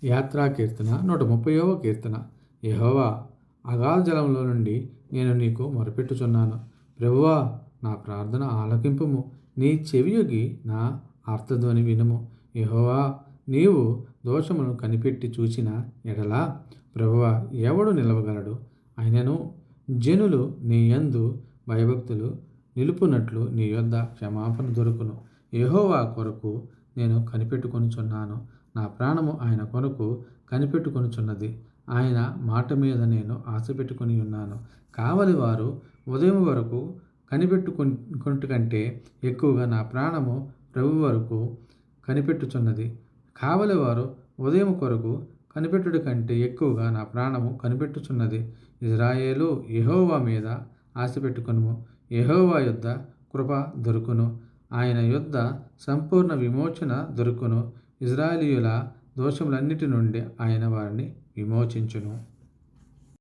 యాత్రా కీర్తన 130వ కీర్తన. యెహోవా, అగాధ జలములో నుండి నేను నీకు మొరపెట్టుచున్నాను. ప్రభువా, నా ప్రార్థన ఆలకింపుము. నీ చెవియొగ్గి నా ఆర్తధ్వని వినుము. యెహోవా, నీవు దోషములను కనిపెట్టి చూచిన ఎడల ప్రభువా, ఎవడు నిలవగలడు? అయినను జనులు నీ యందు భయభక్తులు నిలుపునట్లు నీ యొద్ద క్షమాపణ దొరుకును. యెహోవా కొరకు నేను కనిపెట్టుకొనుచున్నాను. నా ప్రాణము ఆయన కొరకు కనిపెట్టుకొనుచున్నది. ఆయన మాట మీద నేను ఆశ పెట్టుకొని ఉన్నాను. కావలి వారు ఉదయం వరకు కనిపెట్టుకొనుట కంటే ఎక్కువగా నా ప్రాణము ప్రభు వరకు కనిపెట్టుచున్నది. కావలి వారు ఉదయం కొరకు కనిపెట్టుట కంటే ఎక్కువగా నా ప్రాణము కనిపెట్టుచున్నది. ఇజ్రాయేలు, యెహోవా మీద ఆశ పెట్టుకొనుము. యెహోవా యొద్ద కృప దొరుకును. ఆయన యొద్ద సంపూర్ణ విమోచన దొరుకును. ఇజ్రాయేలీయుల దోషములన్నిటి నుండి ఆయన వారిని విమోచించును.